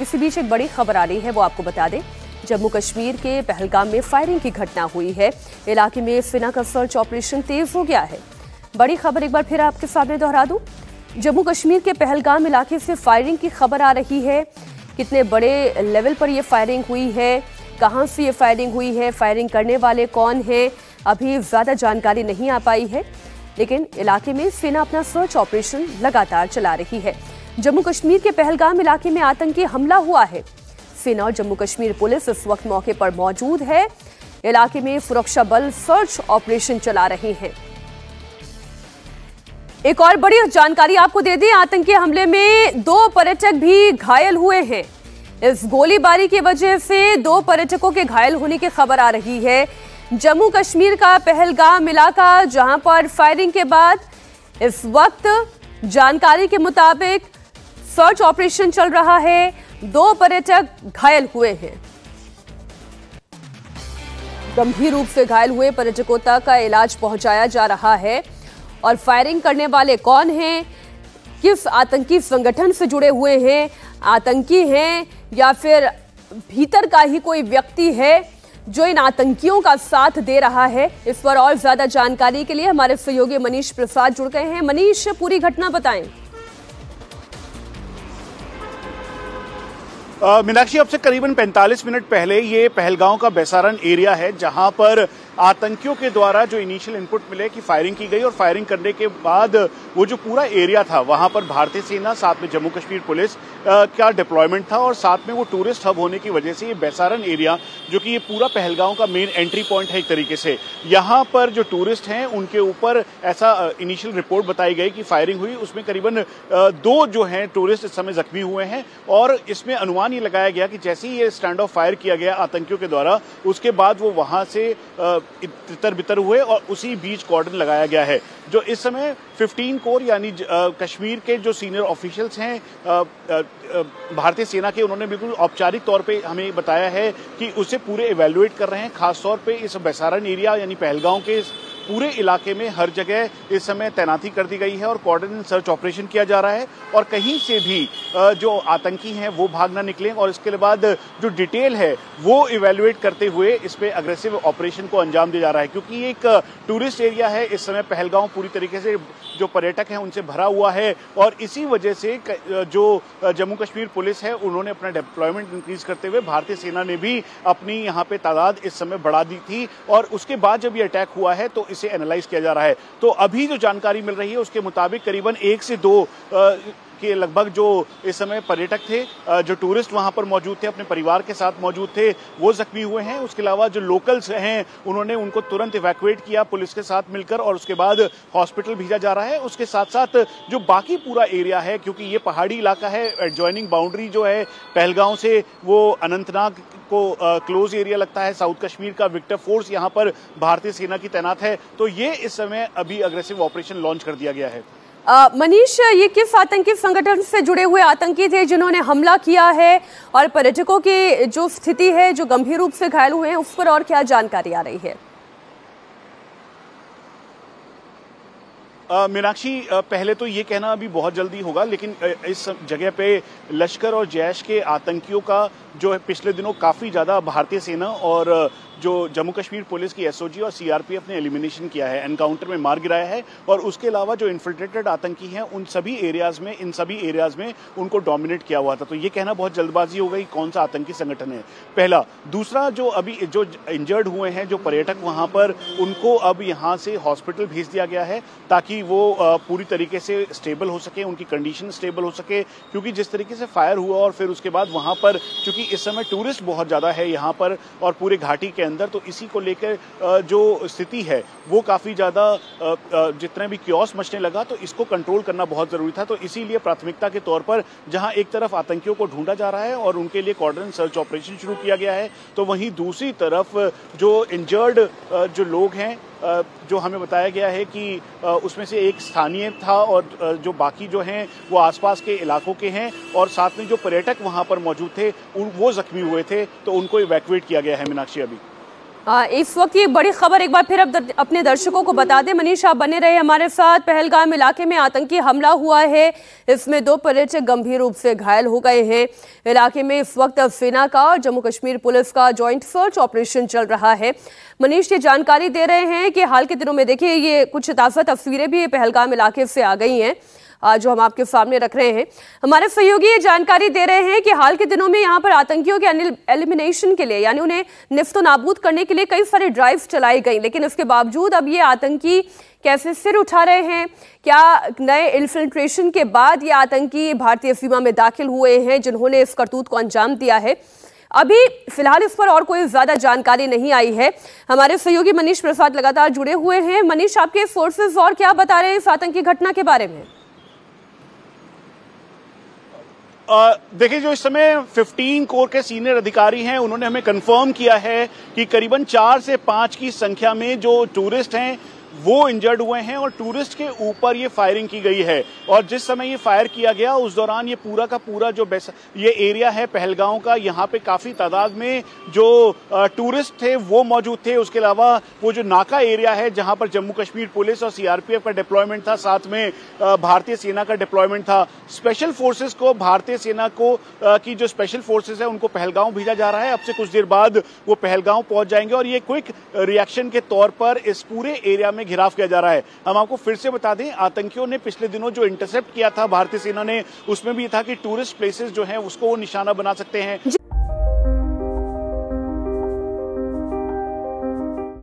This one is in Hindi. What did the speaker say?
इसी बीच एक बड़ी खबर आ रही है, वो आपको बता दें। जम्मू कश्मीर के पहलगाम में फायरिंग की घटना हुई है। इलाके में सेना का सर्च ऑपरेशन तेज हो गया है। बड़ी खबर एक बार फिर आपके सामने दोहरा दूं। जम्मू कश्मीर के पहलगाम इलाके से फायरिंग की खबर आ रही है। कितने बड़े लेवल पर यह फायरिंग हुई है, कहां से ये फायरिंग हुई है, फायरिंग करने वाले कौन हैं, अभी ज्यादा जानकारी नहीं आ पाई है। लेकिन इलाके में सेना अपना सर्च ऑपरेशन लगातार चला रही है। जम्मू कश्मीर के पहलगाम इलाके में आतंकी हमला हुआ है। सेना और जम्मू कश्मीर पुलिस इस वक्त मौके पर मौजूद है। इलाके में सुरक्षा बल सर्च ऑपरेशन चला रहे हैं। एक और बड़ी जानकारी आपको दे दें, आतंकी हमले में 2 पर्यटक भी घायल हुए हैं। इस गोलीबारी की वजह से 2 पर्यटकों के घायल होने की खबर आ रही है। जम्मू कश्मीर का पहलगाम इलाका, जहां पर फायरिंग के बाद इस वक्त जानकारी के मुताबिक सर्च ऑपरेशन चल रहा है। 2 पर्यटक घायल हुए हैं। गंभीर रूप से घायल हुए पर्यटकों तक का इलाज पहुंचाया जा रहा है। और फायरिंग करने वाले कौन हैं, किस आतंकी संगठन से जुड़े हुए हैं, आतंकी हैं या फिर भीतर का ही कोई व्यक्ति है जो इन आतंकियों का साथ दे रहा है, इस पर और ज्यादा जानकारी के लिए हमारे सहयोगी मनीष प्रसाद जुड़ गए हैं। मनीष, पूरी घटना बताएं। मीनाक्षी, अब से करीबन 45 मिनट पहले ये पहलगांव का बेसारन एरिया है, जहां पर आतंकियों के द्वारा जो इनिशियल इनपुट मिले कि फायरिंग की गई और फायरिंग करने के बाद वो जो पूरा एरिया था वहां पर भारतीय सेना साथ में जम्मू कश्मीर पुलिस का डिप्लॉयमेंट था। और साथ में वो टूरिस्ट हब होने की वजह से ये बेसारन एरिया, जो कि ये पूरा पहलगांव का मेन एंट्री पॉइंट है एक तरीके से, यहाँ पर जो टूरिस्ट हैं उनके ऊपर ऐसा इनिशियल रिपोर्ट बताई गई कि फायरिंग हुई। उसमें करीबन 2 जो हैं टूरिस्ट इस समय जख्मी हुए हैं। और इसमें अनुमान ये लगाया गया कि जैसे ही ये स्टैंड ऑफ फायर किया गया आतंकियों के द्वारा, उसके बाद वो वहां से तितर बितर हुए और उसी बीच कॉर्डन लगाया गया है। जो इस समय 15 कोर यानी कश्मीर के जो सीनियर ऑफिशियल्स हैं भारतीय सेना के, उन्होंने बिल्कुल औपचारिक तौर पे हमें बताया है कि उसे पूरे इवैल्यूएट कर रहे हैं। खासतौर पे इस बेसारन एरिया यानी पहलगांव के पूरे इलाके में हर जगह इस समय तैनाती कर दी गई है और कॉर्डन सर्च ऑपरेशन किया जा रहा है। और कहीं से भी जो आतंकी हैं वो भाग ना निकलें। और इसके बाद जो डिटेल है वो इवैल्यूएट करते हुए इस पे अग्रेसिव ऑपरेशन को अंजाम दिया जा रहा है, क्योंकि ये एक टूरिस्ट एरिया है। इस समय पहलगांव पूरी तरीके से जो पर्यटक हैं उनसे भरा हुआ है। और इसी वजह से जो जम्मू कश्मीर पुलिस है उन्होंने अपना डिप्लॉयमेंट इंक्रीज करते हुए भारतीय सेना ने भी अपनी यहाँ पे तादाद इस समय बढ़ा दी थी। और उसके बाद जब ये अटैक हुआ है तो इसे एनालाइज किया जा रहा है। तो अभी जो जानकारी मिल रही है उसके मुताबिक करीबन 1 से 2 के लगभग जो इस समय पर्यटक थे, जो टूरिस्ट वहां पर मौजूद थे, अपने परिवार के साथ मौजूद थे, वो जख्मी हुए हैं। उसके अलावा जो लोकल्स हैं उन्होंने उनको तुरंत इवैक्यूएट किया पुलिस के साथ मिलकर और उसके बाद हॉस्पिटल भेजा जा रहा है। उसके साथ साथ जो बाकी पूरा एरिया है, क्योंकि ये पहाड़ी इलाका है, एडजॉइनिंग बाउंड्री जो है पहलगांव से वो अनंतनाग को क्लोज एरिया लगता है। साउथ कश्मीर का विक्टर फोर्स यहाँ पर भारतीय सेना की तैनात है। तो ये इस समय अभी अग्रेसिव ऑपरेशन लॉन्च कर दिया गया है। मनीष, ये किस आतंकी संगठन से जुड़े हुए आतंकी थे जिन्होंने हमला किया है, और पर्यटकों की जो स्थिति है, जो गंभीर रूप से घायल हुए हैं, उस पर और क्या जानकारी आ रही है? मीनाक्षी, पहले तो ये कहना अभी बहुत जल्दी होगा, लेकिन इस जगह पे लश्कर और जैश के आतंकियों का जो है पिछले दिनों काफी ज्यादा भारतीय सेना और जो जम्मू कश्मीर पुलिस की एसओजी और सीआरपीएफ ने एलिमिनेशन किया है, एनकाउंटर में मार गिराया है। और उसके अलावा जो इन्फिल्ट्रेटेड आतंकी हैं उन सभी एरियाज में, इन सभी एरियाज में उनको डोमिनेट किया हुआ था। तो ये कहना बहुत जल्दबाजी हो गई कौन सा आतंकी संगठन है, पहला। दूसरा, जो अभी जो इंजर्ड हुए हैं जो पर्यटक वहां पर, उनको अब यहाँ से हॉस्पिटल भेज दिया गया है ताकि वो पूरी तरीके से स्टेबल हो सके, उनकी कंडीशन स्टेबल हो सके। क्योंकि जिस तरीके से फायर हुआ और फिर उसके बाद वहां पर, चूंकि इस समय टूरिस्ट बहुत ज्यादा है यहाँ पर और पूरे घाटी के अंदर, तो इसी को लेकर जो स्थिति है वो काफी ज्यादा जितने भी क्योस मचने लगा, तो इसको कंट्रोल करना बहुत जरूरी था। तो इसीलिए प्राथमिकता के तौर पर जहां एक तरफ आतंकियों को ढूंढा जा रहा है और उनके लिए कॉर्डन सर्च ऑपरेशन शुरू किया गया है, तो वहीं दूसरी तरफ जो इंजर्ड जो लोग हैं, जो हमें बताया गया है कि उसमें से एक स्थानीय था और जो बाकी जो हैं वो आसपास के इलाकों के हैं, और साथ में जो पर्यटक वहां पर मौजूद थे वो जख्मी हुए थे, तो उनको इवैक्यूएट किया गया है। मीनाक्षी, अभी इस वक्त ये बड़ी खबर एक बार फिर अब अपने दर्शकों को बता दें। मनीष, आप बने रहे हमारे साथ। पहलगाम इलाके में आतंकी हमला हुआ है, इसमें 2 पर्यटक गंभीर रूप से घायल हो गए हैं। इलाके में इस वक्त सेना का और जम्मू कश्मीर पुलिस का जॉइंट सर्च ऑपरेशन चल रहा है। मनीष, ये जानकारी दे रहे हैं कि हाल के दिनों में देखिए ये कुछ ताज़ा तस्वीरें भी पहलगाम इलाके से आ गई हैं जो हम आपके सामने रख रहे हैं। हमारे सहयोगी ये जानकारी दे रहे हैं कि हाल के दिनों में यहाँ पर आतंकियों के एलिमिनेशन के लिए, यानी उन्हें निफ्तो नाबूद करने के लिए कई सारी ड्राइव चलाई गई, लेकिन इसके बावजूद अब ये आतंकी कैसे सिर उठा रहे हैं? क्या नए इन्फिल्ट्रेशन के बाद ये आतंकी भारतीय सीमा में दाखिल हुए हैं जिन्होंने इस करतूत को अंजाम दिया है? अभी फिलहाल इस पर और कोई ज्यादा जानकारी नहीं आई है। हमारे सहयोगी मनीष प्रसाद लगातार जुड़े हुए हैं। मनीष, आपके फोर्सेस और क्या बता रहे हैं इस आतंकी घटना के बारे में? देखिए, जो इस समय 15 कोर के सीनियर अधिकारी हैं, उन्होंने हमें कंफर्म किया है कि करीबन 4 से 5 की संख्या में जो टूरिस्ट हैं वो इंजर्ड हुए हैं और टूरिस्ट के ऊपर ये फायरिंग की गई है। और जिस समय ये फायर किया गया उस दौरान ये पूरा का पूरा जो ये एरिया है पहलगांव का, यहाँ पे काफी तादाद में जो टूरिस्ट थे वो मौजूद थे। उसके अलावा वो जो नाका एरिया है जहां पर जम्मू कश्मीर पुलिस और सीआरपीएफ का डिप्लॉयमेंट था, साथ में भारतीय सेना का डिप्लॉयमेंट था। स्पेशल फोर्सेस को, भारतीय सेना को की जो स्पेशल फोर्सेस है उनको पहलगांव भेजा जा रहा है। अब से कुछ देर बाद वो पहलगांव पहुंच जाएंगे और ये क्विक रिएक्शन के तौर पर इस पूरे एरिया में घेराव किया जा रहा है। हम आपको फिर से बता दें, आतंकियों ने पिछले दिनों जो इंटरसेप्ट किया था भारतीय सेना ने, उसमें भी था कि टूरिस्ट प्लेसेस जो हैं उसको वो निशाना बना सकते हैं।